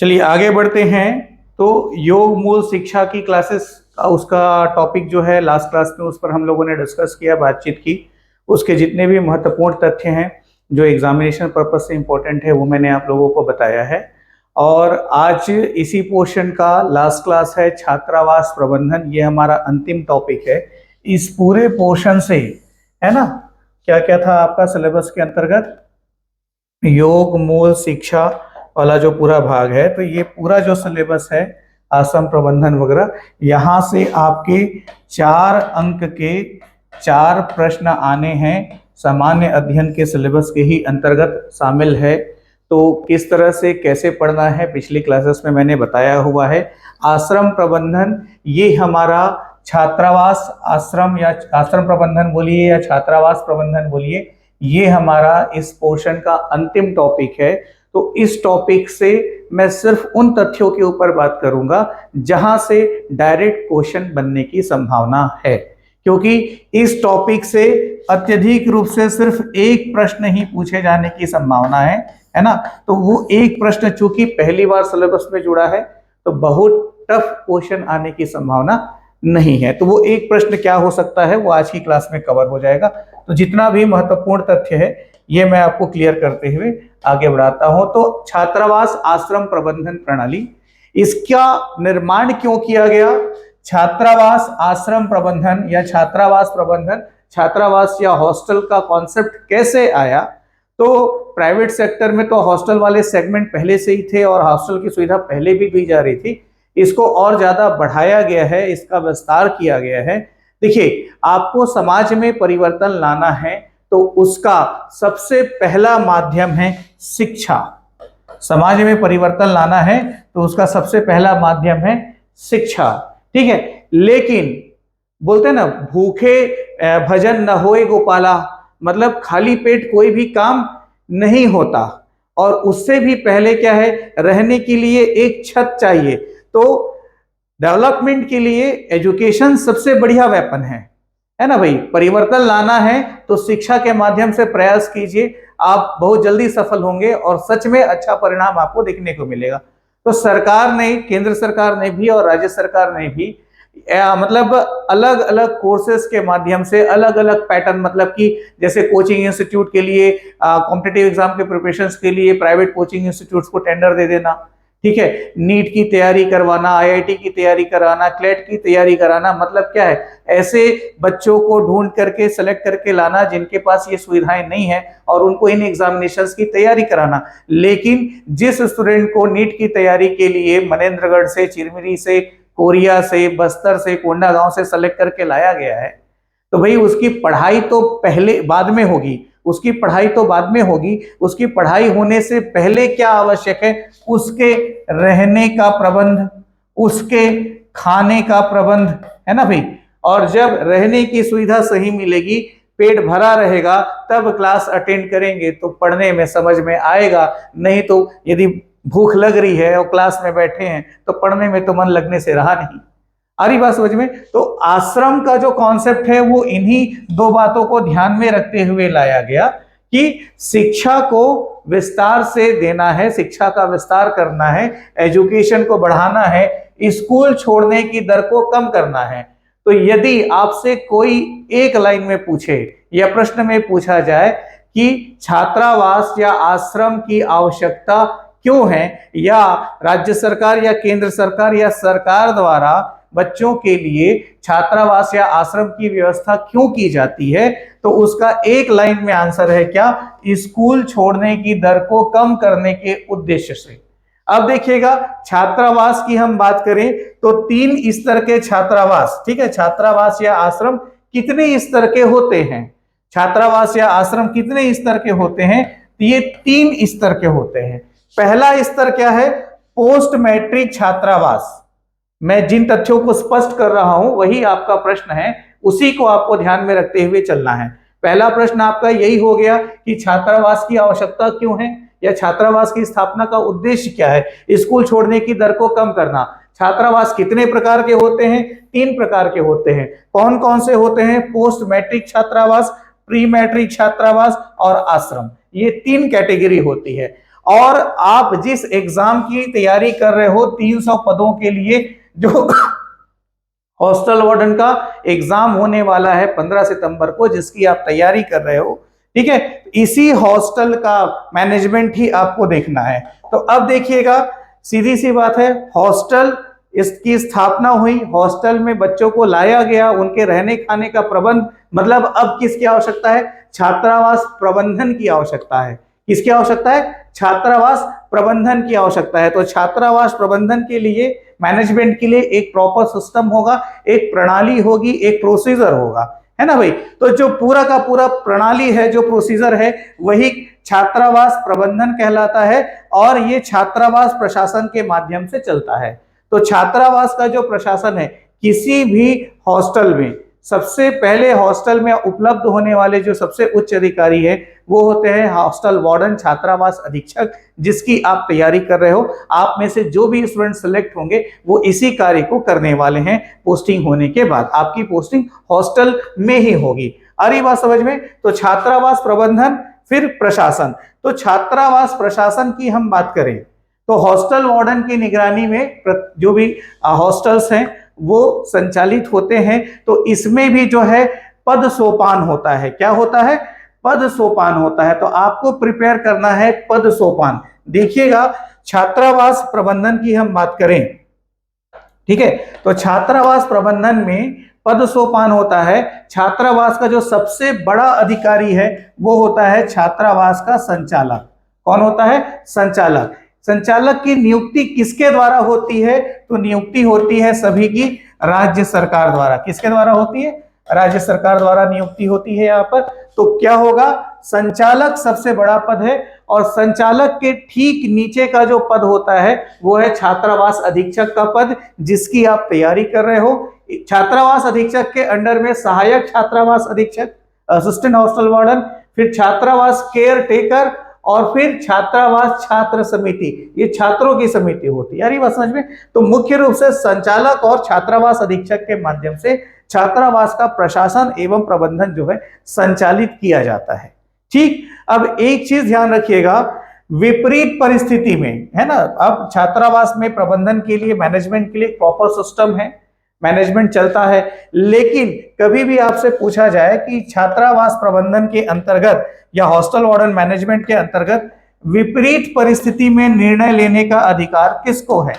चलिए आगे बढ़ते हैं। तो योग मूल शिक्षा की क्लासेस का उसका टॉपिक जो है लास्ट क्लास में उस पर हम लोगों ने डिस्कस किया, बातचीत की। उसके जितने भी महत्वपूर्ण तथ्य हैं जो एग्जामिनेशन पर्पस से इम्पोर्टेंट है वो मैंने आप लोगों को बताया है। और आज इसी पोर्शन का लास्ट क्लास है छात्रावास प्रबंधन, ये हमारा अंतिम टॉपिक है इस पूरे पोर्शन से, है ना। क्या क्या था आपका सिलेबस के अंतर्गत? योग मूल शिक्षा वाला जो पूरा भाग है, तो ये पूरा जो सिलेबस है आश्रम प्रबंधन वगैरह, यहाँ से आपके 4 अंक के 4 प्रश्न आने हैं, सामान्य अध्ययन के सिलेबस के ही अंतर्गत शामिल है। तो किस तरह से कैसे पढ़ना है पिछली क्लासेस में मैंने बताया हुआ है। आश्रम प्रबंधन ये हमारा छात्रावास आश्रम या आश्रम प्रबंधन बोलिए या छात्रावास प्रबंधन बोलिए, ये हमारा इस पोर्शन का अंतिम टॉपिक है। तो इस टॉपिक से मैं सिर्फ उन तथ्यों के ऊपर बात करूंगा जहां से डायरेक्ट क्वेश्चन बनने की संभावना है, क्योंकि इस टॉपिक से अत्यधिक रूप से सिर्फ एक प्रश्न ही पूछे जाने की संभावना है ना। तो वो एक प्रश्न चूंकि पहली बार सिलेबस में जुड़ा है तो बहुत टफ क्वेश्चन आने की संभावना नहीं है। तो वो एक प्रश्न क्या हो सकता है वो आज की क्लास में कवर हो जाएगा। तो जितना भी महत्वपूर्ण तथ्य है ये मैं आपको क्लियर करते हुए आगे बढ़ाता हूं। तो छात्रावास आश्रम प्रबंधन प्रणाली, इसका निर्माण क्यों किया गया? छात्रावास आश्रम प्रबंधन या छात्रावास प्रबंधन, छात्रावास या हॉस्टल का कॉन्सेप्ट कैसे आया? तो प्राइवेट सेक्टर में तो हॉस्टल वाले सेगमेंट पहले से ही थे और हॉस्टल की सुविधा पहले भी दी जा रही थी। इसको और ज्यादा बढ़ाया गया है, इसका विस्तार किया गया है। देखिए, आपको समाज में परिवर्तन लाना है तो उसका सबसे पहला माध्यम है शिक्षा। समाज में परिवर्तन लाना है तो उसका सबसे पहला माध्यम है शिक्षा, ठीक है। लेकिन बोलते हैं ना, भूखे भजन न होए गोपाला, मतलब खाली पेट कोई भी काम नहीं होता। और उससे भी पहले क्या है, रहने के लिए एक छत चाहिए। तो डेवलपमेंट के लिए एजुकेशन सबसे बढ़िया वेपन है ना भाई। परिवर्तन लाना है तो शिक्षा के माध्यम से प्रयास कीजिए, आप बहुत जल्दी सफल होंगे और सच में अच्छा परिणाम आपको देखने को मिलेगा। तो सरकार ने, केंद्र सरकार ने भी और राज्य सरकार ने भी मतलब अलग अलग कोर्सेज के माध्यम से अलग अलग पैटर्न, मतलब कि जैसे कोचिंग इंस्टीट्यूट के लिए, कॉम्पिटिटिव एग्जाम के प्रिपरेशंस के लिए प्राइवेट कोचिंग इंस्टीट्यूट्स को टेंडर दे देना, ठीक है। नीट की तैयारी करवाना, आईआईटी की तैयारी कराना, क्लेट की तैयारी कराना, मतलब क्या है, ऐसे बच्चों को ढूंढ करके सेलेक्ट करके लाना जिनके पास ये सुविधाएं नहीं है और उनको इन एग्जामिनेशंस की तैयारी कराना। लेकिन जिस स्टूडेंट को नीट की तैयारी के लिए मनेन्द्रगढ़ से, चिरमिरी से, कोरिया से, बस्तर से, कोंडागांव से सेलेक्ट करके लाया गया है, तो भाई उसकी पढ़ाई तो पहले बाद में होगी, उसकी पढ़ाई तो बाद में होगी। उसकी पढ़ाई होने से पहले क्या आवश्यक है, उसके रहने का प्रबंध, उसके खाने का प्रबंध, है ना भाई। और जब रहने की सुविधा सही मिलेगी, पेट भरा रहेगा, तब क्लास अटेंड करेंगे तो पढ़ने में समझ में आएगा। नहीं तो यदि भूख लग रही है और क्लास में बैठे हैं तो पढ़ने में तो मन लगने से रहा नहीं। आ रही बात समझ में? तो आश्रम का जो कॉन्सेप्ट है वो इन्हीं 2 बातों को ध्यान में रखते हुए लाया गया कि शिक्षा को विस्तार से देना है, शिक्षा का विस्तार करना है, एजुकेशन को बढ़ाना है, स्कूल छोड़ने की दर को कम करना है। तो यदि आपसे कोई एक लाइन में पूछे या प्रश्न में पूछा जाए कि छात्रावास या आश्रम की आवश्यकता क्यों है, या राज्य सरकार या केंद्र सरकार या सरकार द्वारा बच्चों के लिए छात्रावास या आश्रम की व्यवस्था क्यों की जाती है, तो उसका एक लाइन में आंसर है क्या, स्कूल छोड़ने की दर को कम करने के उद्देश्य से। अब देखिएगा, छात्रावास की हम बात करें तो 3 स्तर के छात्रावास, ठीक है। छात्रावास या आश्रम कितने स्तर के होते हैं? छात्रावास या आश्रम कितने स्तर के होते हैं? ये 3 स्तर के होते हैं। पहला स्तर क्या है? पोस्ट मैट्रिक छात्रावास। मैं जिन तथ्यों को स्पष्ट कर रहा हूं वही आपका प्रश्न है, उसी को आपको ध्यान में रखते हुए चलना है। पहला प्रश्न आपका यही हो गया कि छात्रावास की आवश्यकता क्यों है या छात्रावास की स्थापना का उद्देश्य क्या है, स्कूल छोड़ने की दर को कम करना। छात्रावास कितने प्रकार के होते हैं? 3 प्रकार के होते हैं। कौन कौन से होते हैं? पोस्ट मैट्रिक छात्रावास, प्री मैट्रिक छात्रावास और आश्रम, ये 3 कैटेगरी होती है। और आप जिस एग्जाम की तैयारी कर रहे हो 300 पदों के लिए जो हॉस्टल वार्डन का एग्जाम होने वाला है 15 सितंबर को, जिसकी आप तैयारी कर रहे हो, ठीक है, इसी हॉस्टल का मैनेजमेंट ही आपको देखना है। तो अब देखिएगा, सीधी सी बात है, हॉस्टल इसकी स्थापना हुई, हॉस्टल में बच्चों को लाया गया, उनके रहने खाने का प्रबंध, मतलब अब किसकी आवश्यकता है? छात्रावास प्रबंधन की आवश्यकता है। किसकी आवश्यकता है? छात्रावास प्रबंधन की आवश्यकता है। तो छात्रावास प्रबंधन के लिए, मैनेजमेंट के लिए एक प्रॉपर सिस्टम होगा, एक प्रणाली होगी, एक प्रोसीजर होगा, है ना भाई। तो जो पूरा का पूरा प्रणाली है, जो प्रोसीजर है, वही छात्रावास प्रबंधन कहलाता है और ये छात्रावास प्रशासन के माध्यम से चलता है। तो छात्रावास का जो प्रशासन है, किसी भी हॉस्टल में सबसे पहले हॉस्टल में उपलब्ध होने वाले जो सबसे उच्च अधिकारी है वो होते हैं हॉस्टल वार्डन, छात्रावास अधीक्षक, जिसकी आप तैयारी कर रहे हो। आप में से जो भी स्टूडेंट सिलेक्ट होंगे वो इसी कार्य को करने वाले हैं। पोस्टिंग होने के बाद आपकी पोस्टिंग हॉस्टल में ही होगी। आ रही बात समझ में? तो छात्रावास प्रबंधन, फिर प्रशासन। तो छात्रावास प्रशासन की हम बात करें तो हॉस्टल वार्डन की निगरानी में जो भी हॉस्टल्स हैं वो संचालित होते हैं। तो इसमें भी जो है पद सोपान होता है। क्या होता है? पद सोपान होता है। तो आपको प्रिपेयर करना है पद सोपान। देखिएगा, छात्रावास प्रबंधन की हम बात करें, ठीक है, तो छात्रावास प्रबंधन में पद सोपान होता है। छात्रावास का जो सबसे बड़ा अधिकारी है वो होता है छात्रावास का संचालक। कौन होता है? संचालक। संचालक की नियुक्ति किसके द्वारा होती है? तो नियुक्ति होती है सभी की राज्य सरकार द्वारा। किसके द्वारा होती है? राज्य सरकार द्वारा नियुक्ति होती है यहाँ पर। तो क्या होगा? संचालक सबसे बड़ा पद है और संचालक के ठीक नीचे का जो पद होता है वो है छात्रावास अधीक्षक का पद, जिसकी आप तैयारी कर रहे हो। छात्रावास अधीक्षक के अंडर में सहायक छात्रावास अधीक्षक, असिस्टेंट हॉस्टल वार्डन, फिर छात्रावास केयर टेकर और फिर छात्रावास छात्र समिति। ये छात्रों की समिति होती है। यार ये बात समझ में? तो मुख्य रूप से संचालक और छात्रावास अधीक्षक के माध्यम से छात्रावास का प्रशासन एवं प्रबंधन जो है संचालित किया जाता है। ठीक, अब एक चीज ध्यान रखिएगा, विपरीत परिस्थिति में, है ना, अब छात्रावास में प्रबंधन के लिए, मैनेजमेंट के लिए प्रॉपर सिस्टम है, मैनेजमेंट चलता है। लेकिन कभी भी आपसे पूछा जाए कि छात्रावास प्रबंधन के अंतर्गत या हॉस्टल वार्डन मैनेजमेंट के अंतर्गत विपरीत परिस्थिति में निर्णय लेने का अधिकार किसको है?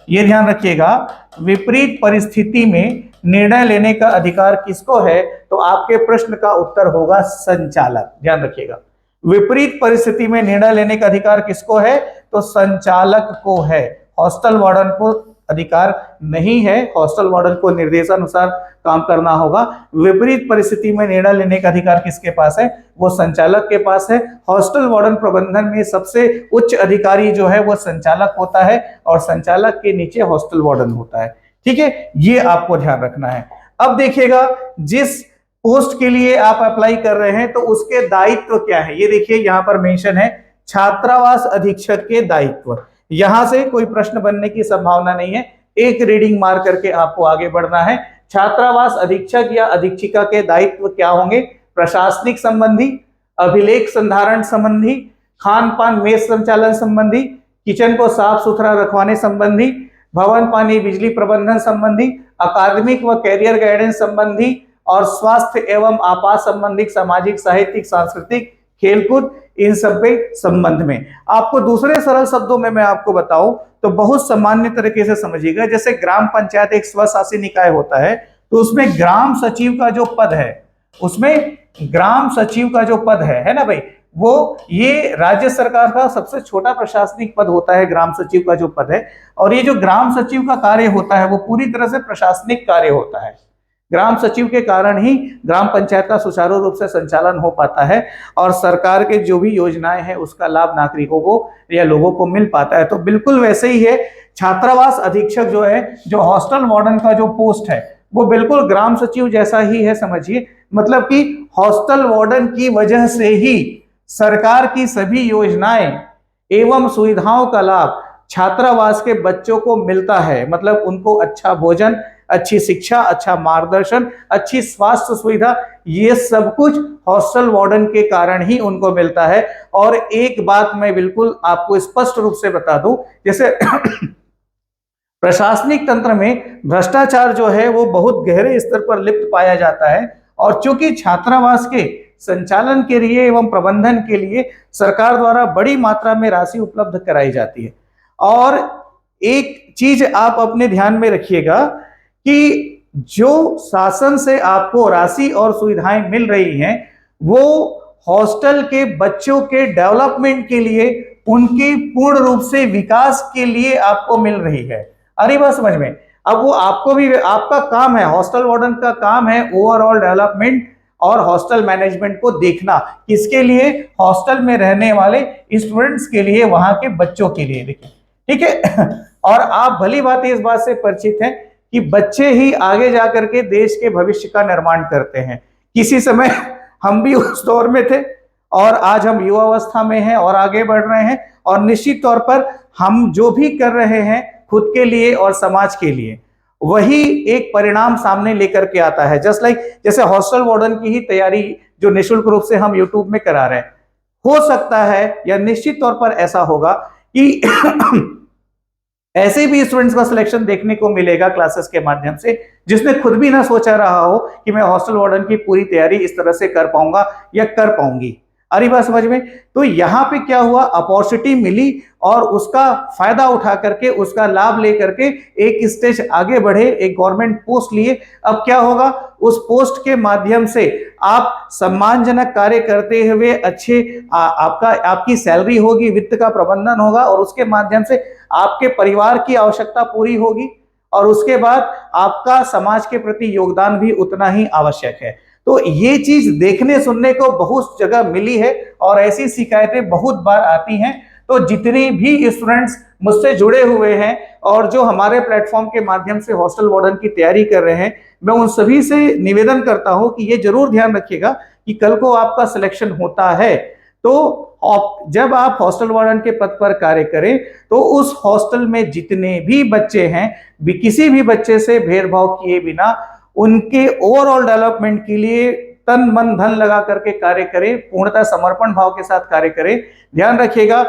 यह ध्यान रखिएगा, विपरीत परिस्थिति में निर्णय लेने का अधिकार किसको है? तो आपके प्रश्न का उत्तर होगा संचालक। ध्यान रखिएगा, विपरीत परिस्थिति में निर्णय लेने का अधिकार किसको है? तो संचालक को है। हॉस्टल वार्डन को अधिकार नहीं है, हॉस्टल वार्डन को निर्देशानुसार काम करना होगा। विपरीत परिस्थिति में निर्णय लेने का अधिकार किसके पास है? वो संचालक के पास है। हॉस्टल वार्डन प्रबंधन में सबसे उच्च अधिकारी जो है वो संचालक होता है और संचालक के नीचे हॉस्टल वार्डन होता है। ठीक है, ये आपको ध्यान रखना है। अब देखिएगा, जिस पोस्ट के लिए आप अप्लाई कर रहे हैं तो उसके दायित्व क्या है, ये देखिए यहाँ पर मेंशन है, छात्रावास अधीक्षक के दायित्व। यहां से कोई प्रश्न बनने की संभावना नहीं है, एक रीडिंग मार करके आपको आगे बढ़ना है। छात्रावास अधीक्षक या अधीक्षिका के दायित्व क्या होंगे? प्रशासनिक संबंधी, अभिलेख संधारण संबंधी, खान पान मेस संचालन संबंधी, किचन को साफ सुथरा रखवाने संबंधी, भवन पानी बिजली प्रबंधन संबंधी, अकादमिक व कैरियर गाइडेंस संबंधी और स्वास्थ्य एवं आपात संबंधित, सामाजिक, साहित्यिक, सांस्कृतिक, खेलकूद, इन सब के संबंध में। आपको दूसरे सरल शब्दों में मैं आपको बताऊं तो बहुत सामान्य तरीके से समझिएगा, जैसे ग्राम पंचायत एक स्वशासी निकाय होता है तो उसमें ग्राम सचिव का जो पद है, उसमें ग्राम सचिव का जो पद है ना भाई, वो ये राज्य सरकार का सबसे छोटा प्रशासनिक पद होता है, ग्राम सचिव का जो पद है। और ये जो ग्राम सचिव का कार्य होता है वो पूरी तरह से प्रशासनिक कार्य होता है। ग्राम सचिव के कारण ही ग्राम पंचायत का सुचारू रूप से संचालन हो पाता है और सरकार के जो भी योजनाएं हैं उसका लाभ नागरिकों को या लोगों को मिल पाता है। तो बिल्कुल वैसे ही है, छात्रावास अधीक्षक जो है, जो हॉस्टल वार्डन का जो पोस्ट है वो बिल्कुल ग्राम सचिव जैसा ही है, समझिए। मतलब कि हॉस्टल वार्डन की वजह से ही सरकार की सभी योजनाएं एवं सुविधाओं का लाभ छात्रावास के बच्चों को मिलता है। मतलब उनको अच्छा भोजन, अच्छी शिक्षा, अच्छा मार्गदर्शन, अच्छी स्वास्थ्य सुविधा, ये सब कुछ हॉस्टल वार्डन के कारण ही उनको मिलता है। और एक बात मैं बिल्कुल आपको स्पष्ट रूप से बता दूं, जैसे प्रशासनिक तंत्र में भ्रष्टाचार जो है वो बहुत गहरे स्तर पर लिप्त पाया जाता है। और चूंकि छात्रावास के संचालन के लिए एवं प्रबंधन के लिए सरकार द्वारा बड़ी मात्रा में राशि उपलब्ध कराई जाती है। और एक चीज आप अपने ध्यान में रखिएगा कि जो शासन से आपको राशि और सुविधाएं मिल रही हैं वो हॉस्टल के बच्चों के डेवलपमेंट के लिए, उनके पूर्ण रूप से विकास के लिए आपको मिल रही है। अरे बात समझ में। अब वो आपको भी, आपका काम है, हॉस्टल वार्डन का काम है ओवरऑल डेवलपमेंट और हॉस्टल मैनेजमेंट को देखना। किसके लिए? हॉस्टल में रहने वाले स्टूडेंट्स के लिए, वहां के बच्चों के लिए। देखिए, ठीक है। और आप भली बात इस बात से परिचित हैं कि बच्चे ही आगे जाकर के देश के भविष्य का निर्माण करते हैं। किसी समय हम भी उस दौर में थे और आज हम युवावस्था में हैं और आगे बढ़ रहे हैं। और निश्चित तौर पर हम जो भी कर रहे हैं खुद के लिए और समाज के लिए, वही एक परिणाम सामने लेकर के आता है। जस्ट लाइक जैसे हॉस्टल वार्डन की ही तैयारी जो निःशुल्क रूप से हम यूट्यूब में करा रहे हैं, हो सकता है या निश्चित तौर पर ऐसा होगा कि ऐसे भी स्टूडेंट्स का सिलेक्शन देखने को मिलेगा क्लासेस के माध्यम से, जिसने खुद भी ना सोचा रहा हो कि मैं हॉस्टल वार्डन की पूरी तैयारी इस तरह से कर पाऊंगा या कर पाऊंगी। अरे बात समझ में। तो यहाँ पे क्या हुआ, अपॉर्चुनिटी मिली और उसका फायदा उठा करके, उसका लाभ लेकर के एक स्टेज आगे बढ़े, एक गवर्नमेंट पोस्ट लिए। अब क्या होगा, उस पोस्ट के माध्यम से आप सम्मानजनक कार्य करते हुए अच्छे आपकी सैलरी होगी, वित्त का प्रबंधन होगा और उसके माध्यम से आपके परिवार की आवश्यकता पूरी होगी और उसके बाद आपका समाज के प्रति योगदान भी उतना ही आवश्यक है। तो ये चीज देखने सुनने को बहुत जगह मिली है और ऐसी शिकायतें बहुत बार आती हैं। तो जितने भी स्टूडेंट्स मुझसे जुड़े हुए हैं और जो हमारे प्लेटफॉर्म के माध्यम से हॉस्टल वार्डन की तैयारी कर रहे हैं, मैं उन सभी से निवेदन करता हूं कि ये जरूर ध्यान रखिएगा कि कल को आपका सिलेक्शन होता है तो जब आप हॉस्टल वार्डन के पद पर कार्य करें तो उस हॉस्टल में जितने भी बच्चे हैं, किसी भी बच्चे से भेदभाव किए बिना उनके ओवरऑल डेवलपमेंट के लिए तन मन धन लगा करके कार्य करें, पूर्णतः समर्पण भाव के साथ कार्य करें। ध्यान रखिएगा,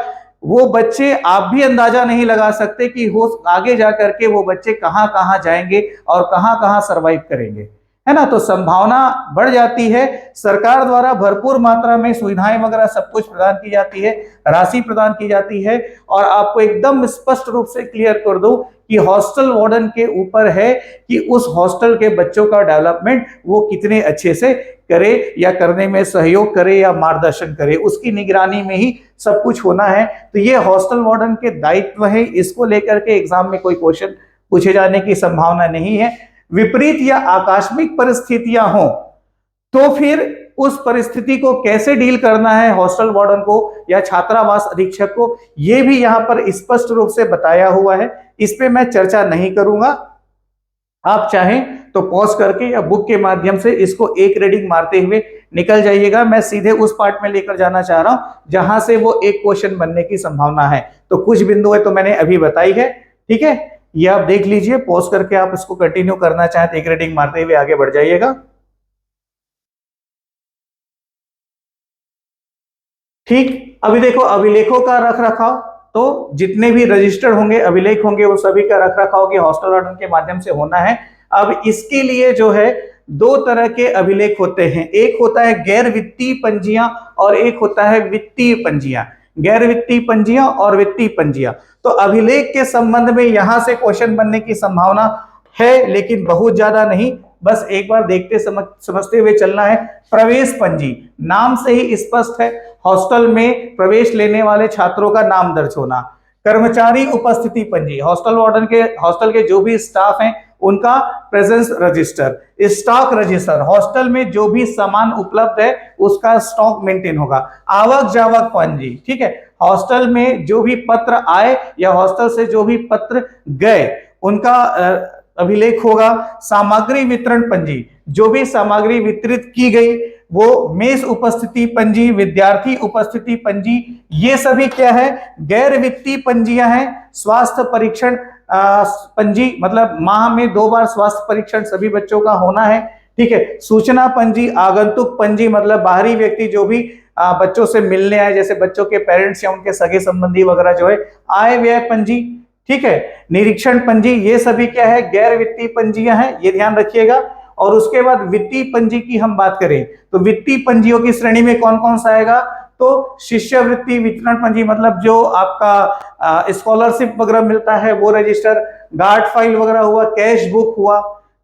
वो बच्चे आप भी अंदाजा नहीं लगा सकते कि हो आगे जाकर के वो बच्चे कहां कहां जाएंगे और कहां कहां सरवाइव करेंगे, है ना। तो संभावना बढ़ जाती है। सरकार द्वारा भरपूर मात्रा में सुविधाएं वगैरह सब कुछ प्रदान की जाती है, राशि प्रदान की जाती है। और आपको एकदम स्पष्ट रूप से क्लियर कर दूं कि हॉस्टल वार्डन के ऊपर है कि उस हॉस्टल के बच्चों का डेवलपमेंट वो कितने अच्छे से करे या करने में सहयोग करे या मार्गदर्शन करे, उसकी निगरानी में ही सब कुछ होना है। तो ये हॉस्टल वार्डन के दायित्व है, इसको लेकर के एग्जाम में कोई क्वेश्चन पूछे जाने की संभावना नहीं है। विपरीत या आकस्मिक परिस्थितियां हो तो फिर उस परिस्थिति को कैसे डील करना है हॉस्टल वार्डन को या छात्रावास अधीक्षक को, यह भी यहां पर स्पष्ट रूप से बताया हुआ है। इस पे मैं चर्चा नहीं करूंगा। आप चाहें तो पॉज करके या बुक के माध्यम से इसको एक रीडिंग मारते हुए निकल जाइएगा। मैं सीधे उस पार्ट में लेकर जाना चाह रहा हूं जहां से वो एक क्वेश्चन बनने की संभावना है। तो कुछ बिंदु है तो मैंने अभी बताई है, ठीक है। ये आप देख लीजिए, पॉज करके आप इसको कंटिन्यू करना चाहें तो एक रीडिंग मारते हुए आगे बढ़ जाइएगा। ठीक, अभी देखो अभिलेखों का रख रखाव, तो जितने भी रजिस्टर्ड होंगे, अभिलेख होंगे, वो सभी का रख रखाव के हॉस्टल वार्डन के माध्यम से होना है। अब इसके लिए जो है दो तरह के अभिलेख होते हैं, एक होता है गैर वित्तीय पंजियां और एक होता है वित्तीय पंजियां। गैर वित्तीय पंजियां और वित्तीय पंजियां, तो अभिलेख के संबंध में यहां से क्वेश्चन बनने की संभावना है, लेकिन बहुत ज्यादा नहीं। बस एक बार देखते समझते हुए चलना है। प्रवेश पंजी, नाम से ही स्पष्ट है, हॉस्टल में प्रवेश लेने वाले छात्रों का नाम दर्ज होना। कर्मचारी उपस्थिति पंजी, हॉस्टल के जो भी स्टाफ हैं उनका presence register. Stock register, hostel में जो भी सामान उपलब्ध है उसका स्टॉक मेंटेन होगा। आवक जावक पंजी, ठीक है, हॉस्टल में जो भी पत्र आए या हॉस्टल से जो भी पत्र गए उनका अभिलेख होगा। सामग्री वितरण पंजी, जो भी सामग्री वितरित की गई वो मेस उपस्थिति पंजी, विद्यार्थी उपस्थिति पंजी, ये सभी क्या है, गैर वित्तीय पंजियां हैं। स्वास्थ्य परीक्षण पंजी मतलब माह में 2 बार स्वास्थ्य परीक्षण सभी बच्चों का होना है। ठीक है, सूचना पंजी, आगंतुक पंजी मतलब बाहरी व्यक्ति जो भी बच्चों से मिलने आए, जैसे बच्चों के पेरेंट्स या उनके सगे संबंधी वगैरह जो है, आय व्यय पंजी। ठीक है, निरीक्षण पंजी, ये सभी क्या है, गैर वित्तीय पंजियां हैं, ये ध्यान रखिएगा। और उसके बाद वित्तीय पंजी की हम बात करें तो वित्तीय पंजियों की श्रेणी में कौन कौन सा आएगा, तो शिष्यवृत्ति वितरण पंजी मतलब जो आपका स्कॉलरशिप वगैरह मिलता है वो रजिस्टर, गार्ड फाइल वगैरह हुआ, कैश बुक हुआ।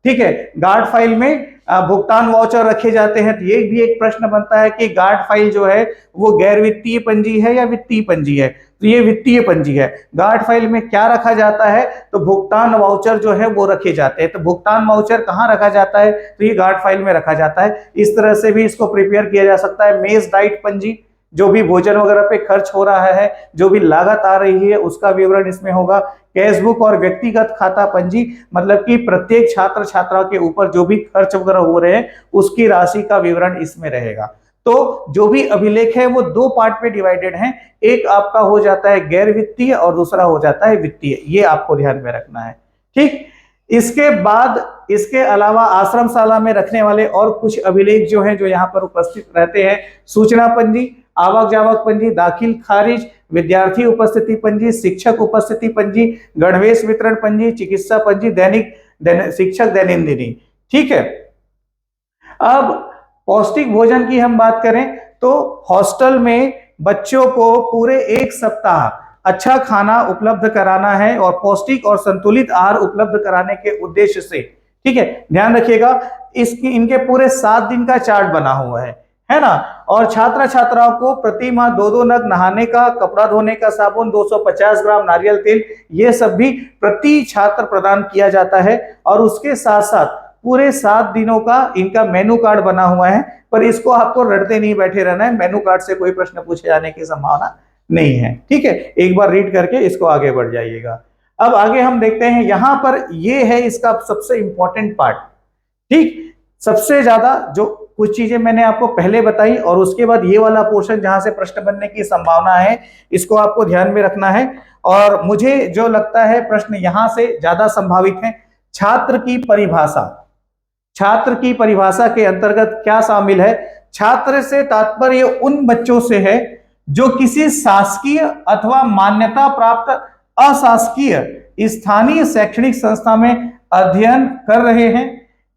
ठीक है, गार्ड फाइल में भुगतान वाउचर रखे जाते हैं। तो ये भी एक प्रश्न बनता है कि गार्ड फाइल जो है वो गैर वित्तीय पंजी है या वित्तीय पंजी है, तो ये वित्तीय पंजी है। गार्ड फाइल में क्या रखा जाता है, तो भुगतान वाउचर जो है वो रखे जाते हैं। तो भुगतान वाउचर कहाँ रखा जाता है, तो ये गार्ड फाइल में रखा जाता है। इस तरह से भी इसको प्रिपेयर किया जा सकता है। मेज डाइट पंजी, जो भी भोजन वगैरह पे खर्च हो रहा है, जो भी लागत आ रही है उसका विवरण इसमें होगा। कैश बुक और व्यक्तिगत खाता पंजी मतलब कि प्रत्येक छात्र छात्रा के ऊपर जो भी खर्च वगैरह हो रहे हैं उसकी राशि का विवरण इसमें रहेगा। तो जो भी अभिलेख है वो 2 पार्ट में डिवाइडेड हैं, एक आपका हो जाता है गैर वित्तीय और दूसरा हो जाता है वित्तीय, ये आपको ध्यान में रखना है। ठीक, इसके बाद इसके अलावा आश्रमशाला में रखने वाले और कुछ अभिलेख जो हैं जो यहाँ पर उपस्थित रहते हैं, सूचना पंजी, आवक जावक पंजी, दाखिल खारिज, विद्यार्थी उपस्थिति पंजी, शिक्षक उपस्थिति पंजी, गणवेश वितरण पंजी, चिकित्सा पंजी, शिक्षक दैनंदिनी। ठीक है, अब पौष्टिक भोजन की हम बात करें तो हॉस्टल में बच्चों को पूरे 1 सप्ताह अच्छा खाना उपलब्ध कराना है और पौष्टिक और संतुलित आहार उपलब्ध कराने के उद्देश्य से। ठीक है, ध्यान रखिएगा इसकी इनके पूरे 7 दिन का चार्ट बना हुआ है ना। और छात्र छात्राओं को प्रति माह 2-2 नग नहाने का, कपड़ा धोने का साबुन, 250 ग्राम नारियल तेल, ये सब भी प्रति छात्र प्रदान किया जाता है। और उसके साथ साथ पूरे 7 दिनों का इनका मेनू कार्ड बना हुआ है, पर इसको आपको रटते नहीं बैठे रहना है, मेनू कार्ड से कोई प्रश्न पूछे जाने की संभावना नहीं है। ठीक है, एक बार रीड करके इसको आगे बढ़ जाइएगा। अब आगे हम देखते हैं, यहां पर ये है इसका सबसे इंपॉर्टेंट पार्ट। ठीक, सबसे ज्यादा जो कुछ चीजें मैंने आपको पहले बताई और उसके बाद ये वाला पोर्शन जहां से प्रश्न बनने की संभावना है, इसको आपको ध्यान में रखना है। और मुझे जो लगता है प्रश्न यहां से ज्यादा संभावित है, छात्र की परिभाषा। छात्र की परिभाषा के अंतर्गत क्या शामिल है, छात्र से तात्पर्य उन बच्चों से है जो किसी शासकीय अथवा मान्यता प्राप्त अशासकीय स्थानीय शैक्षणिक संस्था में अध्ययन कर रहे हैं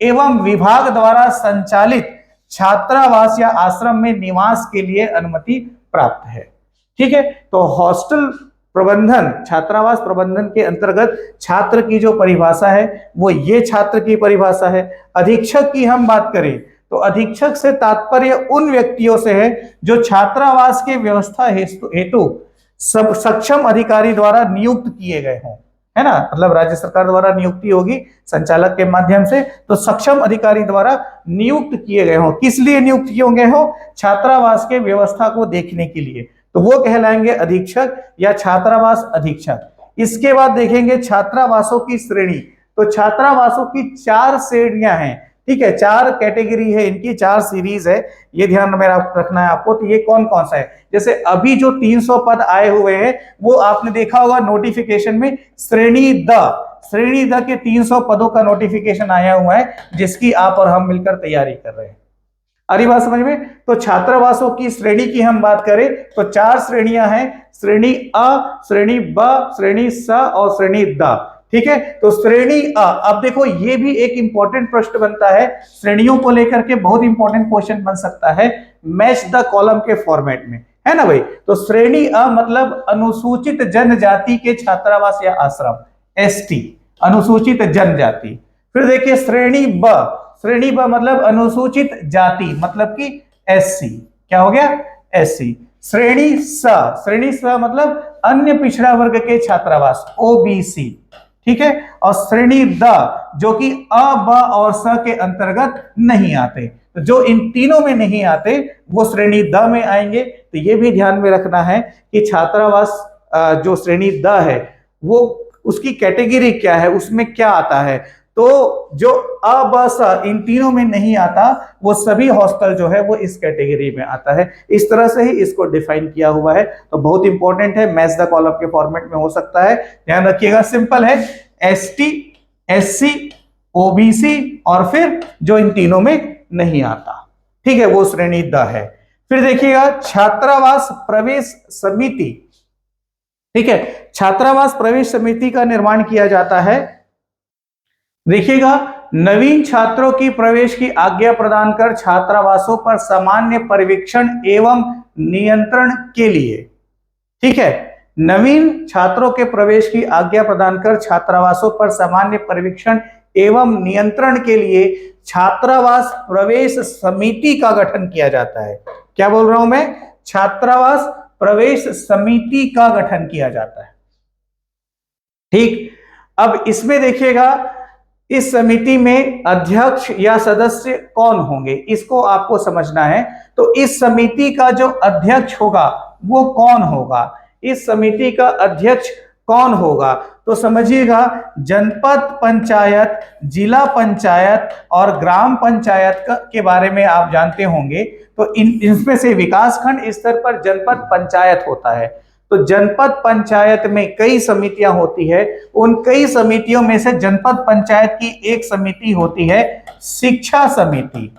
एवं विभाग द्वारा संचालित छात्रावास या आश्रम में निवास के लिए अनुमति प्राप्त है। ठीक है, तो हॉस्टल प्रबंधन, छात्रावास प्रबंधन के अंतर्गत छात्र की जो परिभाषा है वो ये छात्र की परिभाषा है। अधीक्षक की हम बात करें तो अधीक्षक से तात्पर्य उन व्यक्तियों से है जो छात्रावास के व्यवस्था हेतु सब सक्षम अधिकारी द्वारा नियुक्त किए गए हों, है ना। मतलब राज्य सरकार द्वारा नियुक्ति होगी संचालक के माध्यम से, तो सक्षम अधिकारी द्वारा नियुक्त किए गए हों। किस लिए नियुक्त किए गए हों, छात्रावास के व्यवस्था को देखने के लिए, तो वो कहलाएंगे अधीक्षक या छात्रावास अधीक्षक। इसके बाद देखेंगे छात्रावासों की श्रेणी, तो छात्रावासों की 4 श्रेणियां हैं। ठीक है, 4 कैटेगरी है इनकी, 4 सीरीज है, ये ध्यान में रखना है आपको। तो ये कौन कौन सा है, जैसे अभी जो 300 पद आए हुए हैं वो आपने देखा होगा नोटिफिकेशन में, श्रेणी द के 300 पदों का नोटिफिकेशन आया हुआ है जिसकी आप और हम मिलकर तैयारी कर रहे हैं। आ रही बात समझ में। तो छात्रावासों की श्रेणी की हम बात करें तो 4 श्रेणियां हैं, श्रेणी अ, श्रेणी ब, श्रेणी स और श्रेणी द। ठीक है, तो श्रेणी अ, अब देखो ये भी एक इंपॉर्टेंट प्रश्न बनता है, श्रेणियों को लेकर के बहुत इंपॉर्टेंट क्वेश्चन बन सकता है मैच द कॉलम के फॉर्मेट में, है ना भाई। तो श्रेणी अ मतलब अनुसूचित जनजाति के छात्रावास या आश्रम, एसटी, अनुसूचित जनजाति। फिर देखिए श्रेणी ब मतलब अनुसूचित जाति मतलब कि एससी, क्या हो गया, एससी। श्रेणी स मतलब अन्य पिछड़ा वर्ग के छात्रावास, ओबीसी। ठीक है, और श्रेणी द जो कि अ, ब और स के अंतर्गत नहीं आते, तो जो इन तीनों में नहीं आते वो श्रेणी द में आएंगे। तो ये भी ध्यान में रखना है कि छात्रावास जो श्रेणी द है वो उसकी कैटेगरी क्या है, उसमें क्या आता है। तो जो अ ब स इन तीनों में नहीं आता वो सभी हॉस्टल जो है वो इस कैटेगरी में आता है। इस तरह से ही इसको डिफाइन किया हुआ है। तो बहुत इंपॉर्टेंट है, मैच द कॉलम के फॉर्मेट में हो सकता है, ध्यान रखिएगा। सिंपल है, एसटी, एससी, ओबीसी और फिर जो इन तीनों में नहीं आता, ठीक है, वो श्रेणी द है। फिर देखिएगा छात्रावास प्रवेश समिति, ठीक है, छात्रावास प्रवेश समिति का निर्माण किया जाता है। देखिएगा, नवीन छात्रों की प्रवेश की आज्ञा प्रदान कर छात्रावासों पर सामान्य पर्यवेक्षण एवं नियंत्रण के लिए, ठीक है, नवीन छात्रों के प्रवेश की आज्ञा प्रदान कर छात्रावासों पर सामान्य पर्यवेक्षण एवं नियंत्रण के लिए छात्रावास प्रवेश समिति का गठन किया जाता है। क्या बोल रहा हूं मैं? छात्रावास प्रवेश समिति का गठन किया जाता है, ठीक। अब इसमें देखिएगा, इस समिति में अध्यक्ष या सदस्य कौन होंगे, इसको आपको समझना है। तो इस समिति का जो अध्यक्ष होगा वो कौन होगा, इस समिति का अध्यक्ष कौन होगा? तो समझिएगा, जनपद पंचायत, जिला पंचायत और ग्राम पंचायत के बारे में आप जानते होंगे। तो इनमें से विकासखंड स्तर पर जनपद पंचायत होता है। तो जनपद पंचायत में कई समितियां होती है, उन कई समितियों में से जनपद पंचायत की एक समिति होती है शिक्षा समिति,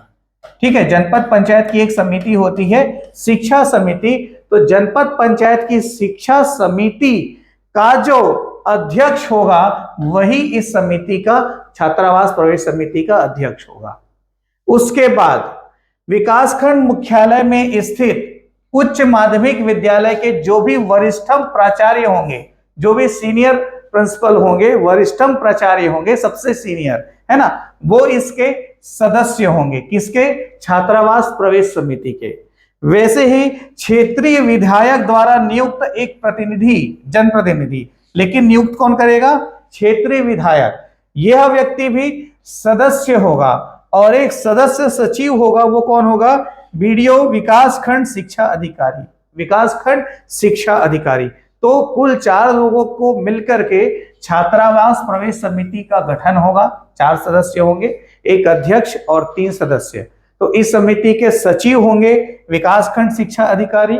ठीक है, जनपद पंचायत की एक समिति होती है शिक्षा समिति। तो जनपद पंचायत की शिक्षा समिति का जो अध्यक्ष होगा वही इस समिति का, छात्रावास प्रवेश समिति का अध्यक्ष होगा। उसके बाद विकासखंड मुख्यालय में स्थित उच्च माध्यमिक विद्यालय के जो भी वरिष्ठम प्राचार्य होंगे, जो भी सीनियर प्रिंसिपल होंगे, वरिष्ठम प्राचार्य होंगे, सबसे सीनियर, है ना, वो इसके सदस्य होंगे, किसके? छात्रावास प्रवेश समिति के। वैसे ही क्षेत्रीय विधायक द्वारा नियुक्त एक प्रतिनिधि, जनप्रतिनिधि, लेकिन नियुक्त कौन करेगा? क्षेत्रीय विधायक। यह व्यक्ति भी सदस्य होगा और एक सदस्य सचिव होगा। वो कौन होगा? बीडीओ, विकासखंड शिक्षा अधिकारी, विकासखंड शिक्षा अधिकारी। तो कुल 4 लोगों को मिलकर के छात्रावास प्रवेश समिति का गठन होगा। 4 सदस्य होंगे, एक अध्यक्ष और 3 सदस्य। तो इस समिति के सचिव होंगे विकासखंड शिक्षा अधिकारी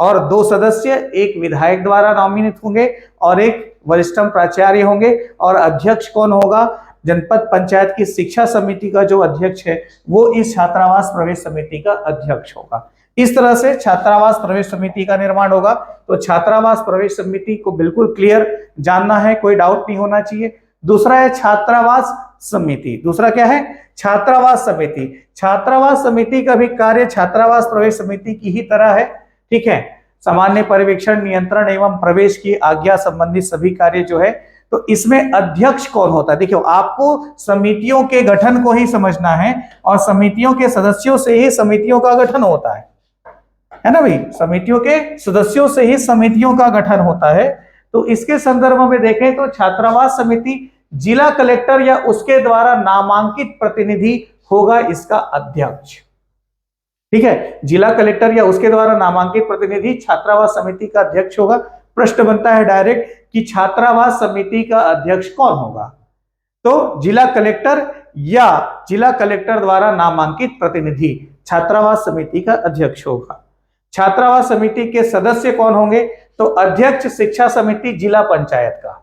और 2 सदस्य, एक विधायक द्वारा नॉमिनेट होंगे और एक वरिष्ठम प्राचार्य होंगे। और अध्यक्ष कौन होगा? जनपद पंचायत की शिक्षा समिति का जो अध्यक्ष है वो इस छात्रावास प्रवेश समिति का अध्यक्ष होगा। इस तरह से छात्रावास प्रवेश समिति का निर्माण होगा। तो छात्रावास प्रवेश समिति को बिल्कुल क्लियर जानना है, कोई डाउट नहीं होना चाहिए। दूसरा है छात्रावास समिति। दूसरा क्या है? छात्रावास समिति। छात्रावास समिति का भी कार्य छात्रावास प्रवेश समिति की ही तरह है, ठीक है। सामान्य पर्यवेक्षण, नियंत्रण एवं प्रवेश की आज्ञा संबंधित सभी कार्य जो है। तो इसमें अध्यक्ष कौन होता है? देखियो, आपको समितियों के गठन को ही समझना है और समितियों के सदस्यों से ही समितियों का गठन होता है ना भाई? समितियों के सदस्यों से ही समितियों का गठन होता है। तो इसके संदर्भ में देखें तो छात्रावास समिति जिला कलेक्टर या उसके द्वारा नामांकित प्रतिनिधि होगा इसका अध्यक्ष, ठीक है। जिला कलेक्टर या उसके द्वारा नामांकित प्रतिनिधि छात्रावास समिति का अध्यक्ष होगा। प्रश्न बनता है डायरेक्ट कि छात्रावास समिति का अध्यक्ष कौन होगा? तो जिला कलेक्टर या जिला कलेक्टर द्वारा नामांकित प्रतिनिधि छात्रावास समिति का अध्यक्ष होगा। छात्रावास समिति के सदस्य कौन होंगे? तो अध्यक्ष शिक्षा समिति जिला पंचायत का,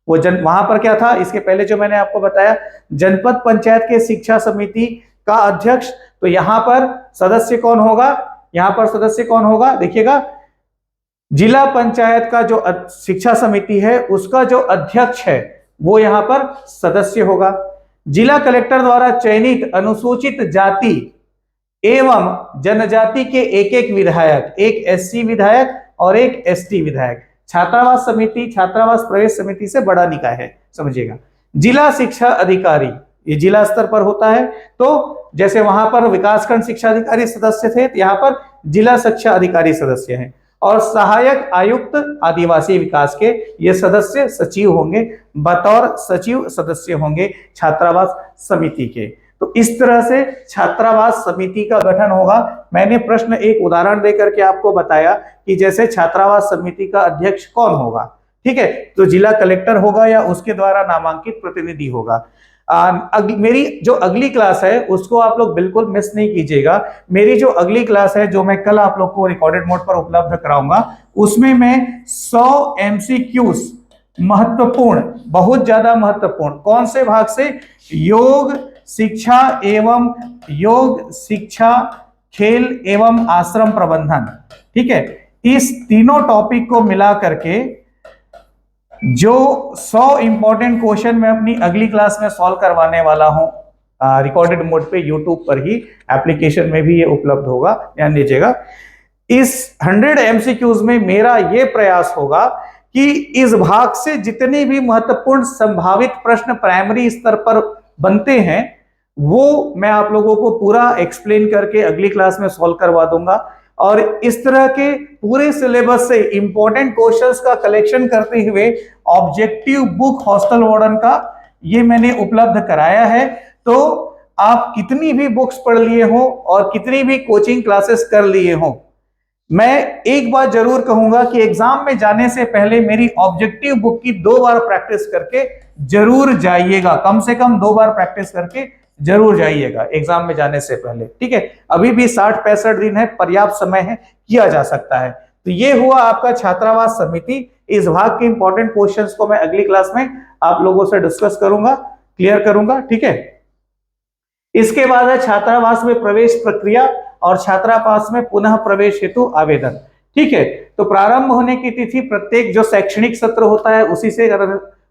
वो वहां पर क्या था इसके पहले जो मैंने आपको बताया, जनपद पंचायत के शिक्षा समिति का अध्यक्ष। तो यहां पर सदस्य कौन होगा? यहां पर सदस्य कौन होगा? देखिएगा, जिला पंचायत का जो शिक्षा समिति है उसका जो अध्यक्ष है वो यहां पर सदस्य होगा। जिला कलेक्टर द्वारा चयनित अनुसूचित जाति एवं जनजाति के एक विधायक, एक एससी विधायक और एक एसटी विधायक। छात्रावास समिति छात्रावास प्रवेश समिति से बड़ा निकाय है, समझिएगा। जिला शिक्षा अधिकारी, ये जिला स्तर पर होता है। तो जैसे वहां पर विकासखंड शिक्षा अधिकारी सदस्य थे, यहाँ पर जिला शिक्षा अधिकारी सदस्य हैं। और सहायक आयुक्त आदिवासी विकास के ये सदस्य सचिव होंगे, बतौर सचिव सदस्य होंगे छात्रावास समिति के। तो इस तरह से छात्रावास समिति का गठन होगा। मैंने प्रश्न एक उदाहरण देकर के आपको बताया कि जैसे छात्रावास समिति का अध्यक्ष कौन होगा, ठीक है। तो जिला कलेक्टर होगा या उसके द्वारा नामांकित प्रतिनिधि होगा। मेरी जो अगली क्लास है उसको आप लोग बिल्कुल मिस नहीं कीजिएगा। मेरी जो अगली क्लास है जो मैं कल आप लोग को रिकॉर्डेड मोड पर उपलब्ध कराऊंगा, उसमें मैं 100 एमसीक्यूज महत्वपूर्ण, बहुत ज्यादा महत्वपूर्ण, कौन से भाग से? योग शिक्षा एवं योग शिक्षा, खेल एवं आश्रम प्रबंधन, ठीक है, इस तीनों टॉपिक को मिला करके जो 100 इंपॉर्टेंट क्वेश्चन मैं अपनी अगली क्लास में सॉल्व करवाने वाला हूं, रिकॉर्डेड मोड पे यूट्यूब पर ही, एप्लीकेशन में भी ये उपलब्ध होगा, ध्यान दीजिएगा। इस 100 एमसीक्यूज में मेरा ये प्रयास होगा कि इस भाग से जितने भी महत्वपूर्ण संभावित प्रश्न प्राइमरी स्तर पर बनते हैं वो मैं आप लोगों को पूरा एक्सप्लेन करके अगली क्लास में सॉल्व करवा दूंगा। और इस तरह के पूरे सिलेबस से इंपॉर्टेंट क्वेश्चंस का कलेक्शन करते हुए ऑब्जेक्टिव बुक हॉस्टल वार्डन का ये मैंने उपलब्ध कराया है। तो आप कितनी भी बुक्स पढ़ लिए हो और कितनी भी कोचिंग क्लासेस कर लिए हो, मैं एक बात जरूर कहूंगा कि एग्जाम में जाने से पहले मेरी ऑब्जेक्टिव बुक की 2 बार प्रैक्टिस करके जरूर जाइएगा, कम से कम 2 बार प्रैक्टिस करके जरूर जाइएगा एग्जाम में जाने से पहले, ठीक है। अभी भी 60-65 दिन है, पर्याप्त समय है, किया जा सकता है। तो ये हुआ आपका छात्रावास समिति। इस भाग के इंपॉर्टेंट क्वेश्चंस को मैं अगली क्लास में आप लोगों से डिस्कस करूंगा, क्लियर करूंगा, ठीक है। इसके बाद है छात्रावास में प्रवेश प्रक्रिया और छात्रावास में पुनः प्रवेश हेतु आवेदन, ठीक है। तो प्रारंभ होने की तिथि प्रत्येक जो शैक्षणिक सत्र होता है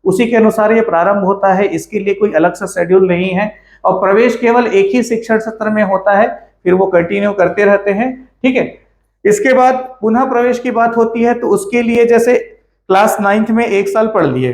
उसी के अनुसार ये प्रारंभ होता है, इसके लिए कोई अलग सा शेड्यूल नहीं है। और प्रवेश केवल एक ही शिक्षण सत्र में होता है, फिर वो कंटिन्यू करते रहते हैं, ठीक है। इसके बाद पुनः प्रवेश की बात होती है, तो उसके लिए जैसे क्लास 9th में 1 साल पढ़ लिए,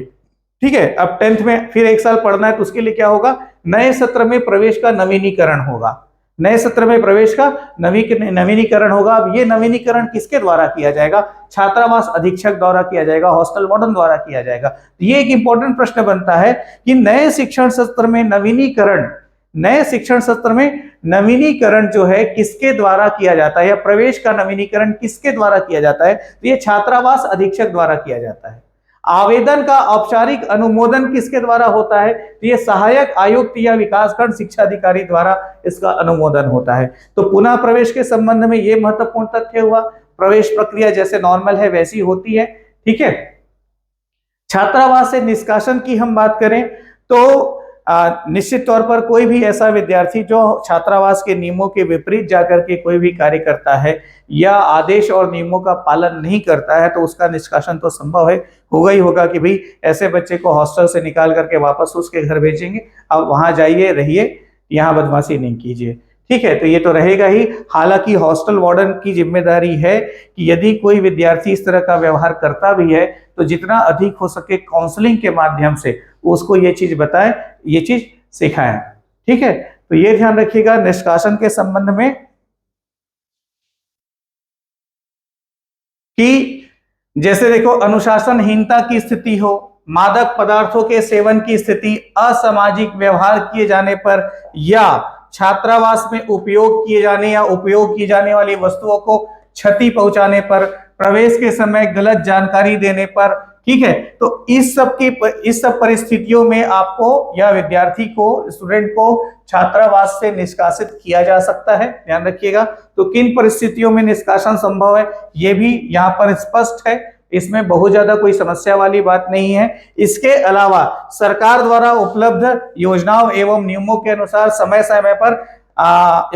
ठीक है, अब 10th में फिर 1 साल पढ़ना है, तो उसके लिए क्या होगा? नए सत्र में प्रवेश का नवीनीकरण होगा, नए सत्र में प्रवेश का नवीनीकरण होगा। अब ये नवीनीकरण किसके द्वारा किया जाएगा? छात्रावास अधीक्षक द्वारा किया जाएगा, हॉस्टल वार्डन द्वारा किया जाएगा। तो ये एक इंपॉर्टेंट प्रश्न बनता है कि नए शिक्षण सत्र में नवीनीकरण, नए शिक्षण सत्र में नवीनीकरण जो है किसके द्वारा किया जाता है, या प्रवेश का नवीनीकरण किसके द्वारा किया जाता है? तो ये छात्रावास अधीक्षक द्वारा किया जाता है। आवेदन का औपचारिक अनुमोदन किसके द्वारा होता है? तो ये सहायक आयुक्त या विकासखंड शिक्षा अधिकारी द्वारा इसका अनुमोदन होता है। तो पुनः प्रवेश के संबंध में ये महत्वपूर्ण तथ्य हुआ। प्रवेश प्रक्रिया जैसे नॉर्मल है वैसी होती है, ठीक है। छात्रावास से निष्कासन की हम बात करें तो निश्चित तौर पर कोई भी ऐसा विद्यार्थी जो छात्रावास के नियमों के विपरीत जाकर के कोई भी कार्य करता है या आदेश और नियमों का पालन नहीं करता है, तो उसका निष्कासन तो संभव है, होगा ही होगा कि भाई ऐसे बच्चे को हॉस्टल से निकाल करके वापस उसके घर भेजेंगे, अब वहां जाइए, रहिए, यहाँ बदमाशी नहीं कीजिए, ठीक है। तो ये तो रहेगा ही। हालांकि हॉस्टल वार्डन की जिम्मेदारी है कि यदि कोई विद्यार्थी इस तरह का व्यवहार करता भी है तो जितना अधिक हो सके काउंसलिंग के माध्यम से उसको ये चीज बताएं, ये चीज सिखाएं, ठीक है। तो ये ध्यान रखिएगा निष्कासन के संबंध में कि जैसे देखो अनुशासनहीनता की स्थिति हो, मादक पदार्थों के सेवन की स्थिति, असामाजिक व्यवहार किए जाने पर, या छात्रावास में उपयोग किए जाने या उपयोग की जाने वाली वस्तुओं को क्षति पहुंचाने पर, प्रवेश के समय गलत जानकारी देने पर, ठीक है। तो इस सब परिस्थितियों में आपको या विद्यार्थी को, स्टूडेंट को छात्रावास से निष्कासित किया जा सकता है, ध्यान रखिएगा। तो किन परिस्थितियों में निष्कासन संभव है ये भी यहाँ पर स्पष्ट है, इसमें बहुत ज्यादा कोई समस्या वाली बात नहीं है। इसके अलावा सरकार द्वारा उपलब्ध योजनाओं एवं नियमों के अनुसार समय समय पर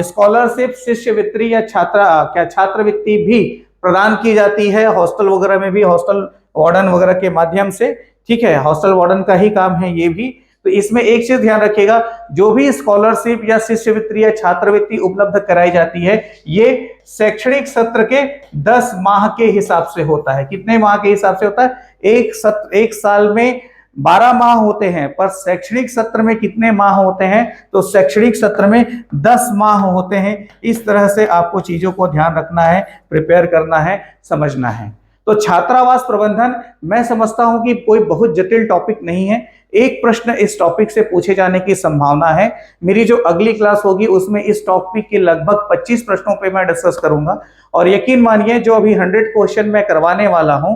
स्कॉलरशिप, शिष्यवृत्ति या छात्रवृत्ति भी प्रदान की जाती है हॉस्टल वगैरह में भी, हॉस्टल वार्डन वगैरह के माध्यम से, ठीक है। हॉस्टल वार्डन का ही काम है ये भी। तो इसमें एक चीज ध्यान रखिएगा, जो भी स्कॉलरशिप या शिष्यवृत्ति या छात्रवृत्ति उपलब्ध कराई जाती है ये शैक्षणिक सत्र के 10 माह के हिसाब से होता है। कितने माह के हिसाब से होता है? एक साल में 12 माह होते हैं, पर शैक्षणिक सत्र में कितने माह होते हैं? तो शैक्षणिक सत्र में 10 माह होते हैं। इस तरह से आपको चीजों को ध्यान रखना है, प्रिपेयर करना है, समझना है। तो छात्रावास प्रबंधन मैं समझता हूं कि कोई बहुत जटिल टॉपिक नहीं है। एक प्रश्न इस टॉपिक से पूछे जाने की संभावना है। मेरी जो अगली क्लास होगी उसमें इस टॉपिक के लगभग 25 प्रश्नों पे मैं डिस्कस करूंगा। और यकीन मानिए जो अभी 100 क्वेश्चन मैं करवाने वाला हूं,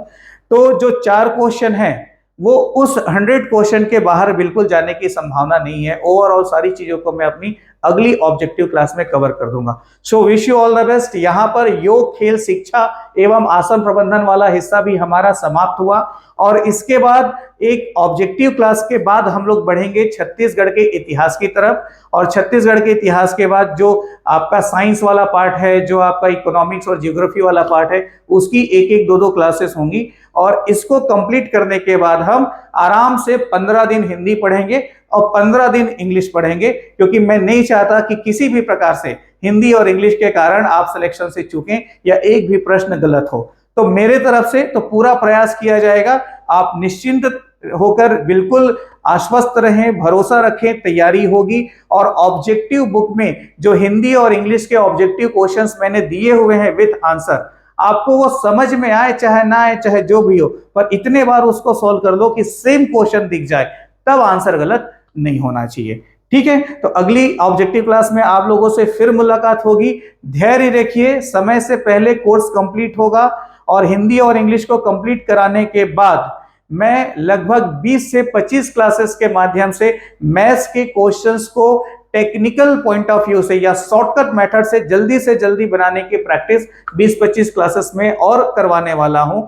तो जो 4 क्वेश्चन हैं वो उस 100 क्वेश्चन के बाहर बिल्कुल जाने की संभावना नहीं है। ओवरऑल सारी चीजों को मैं अपनी अगली ऑब्जेक्टिव क्लास में कवर कर दूंगा। So wish you all the best. यहाँ पर योग, खेल, शिक्षा एवं आसन प्रबंधन वाला हिस्सा भी हमारा समाप्त हुआ और इसके बाद एक ऑब्जेक्टिव क्लास के बाद हम लोग बढ़ेंगे छत्तीसगढ़ के इतिहास की तरफ। और छत्तीसगढ़ के इतिहास के बाद जो आपका साइंस वाला पार्ट है, जो आपका इकोनॉमिक्स और ज्योग्राफी वाला पार्ट है, उसकी एक एक दो क्लासेस होंगी। और इसको कंप्लीट करने के बाद हम आराम से 15 दिन हिंदी पढ़ेंगे और 15 दिन इंग्लिश पढ़ेंगे, क्योंकि मैं नहीं चाहता कि किसी भी प्रकार से हिंदी और इंग्लिश के कारण आप सिलेक्शन से चूकें या एक भी प्रश्न गलत हो। तो मेरे तरफ से तो पूरा प्रयास किया जाएगा। आप निश्चिंत होकर बिल्कुल आश्वस्त रहें, भरोसा रखें, तैयारी होगी। और ऑब्जेक्टिव बुक में जो हिंदी और इंग्लिश के ऑब्जेक्टिव क्वेश्चंस मैंने दिए हुए हैं विद आंसर, आपको वो समझ में आए चाहे ना आए, चाहे जो भी हो, पर इतने बार उसको सॉल्व कर लो कि सेम क्वेश्चन दिख जाए, तब आंसर गलत नहीं होना चाहिए। ठीक है, तो अगली ऑब्जेक्टिव क्लास में आप लोगों से फिर मुलाकात होगी। धैर्य रखिए, समय से पहले कोर्स कंप्लीट होगा और हिंदी और इंग्लिश को कंप्लीट कराने के बाद मैं लगभग 20 से 25 क्लासेस के माध्यम से मैथ्स के क्वेश्चंस को टेक्निकल पॉइंट ऑफ व्यू से या शॉर्टकट मेथड से जल्दी बनाने की प्रैक्टिस 20-25 क्लासेस में और करवाने वाला हूं।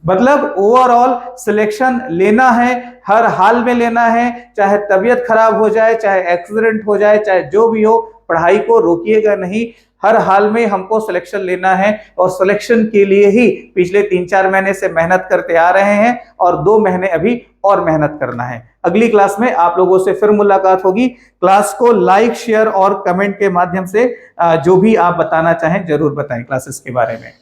मतलब ओवरऑल सिलेक्शन लेना है, हर हाल में लेना है, चाहे तबीयत खराब हो जाए, चाहे एक्सीडेंट हो जाए, चाहे जो भी हो, पढ़ाई को रोकिएगा नहीं। हर हाल में हमको सिलेक्शन लेना है और सिलेक्शन के लिए ही पिछले 3-4 महीने से मेहनत करते आ रहे हैं और 2 महीने अभी और मेहनत करना है। अगली क्लास में आप लोगों से फिर मुलाकात होगी। क्लास को लाइक, शेयर और कमेंट के माध्यम से जो भी आप बताना चाहें जरूर बताएं क्लासेस के बारे में।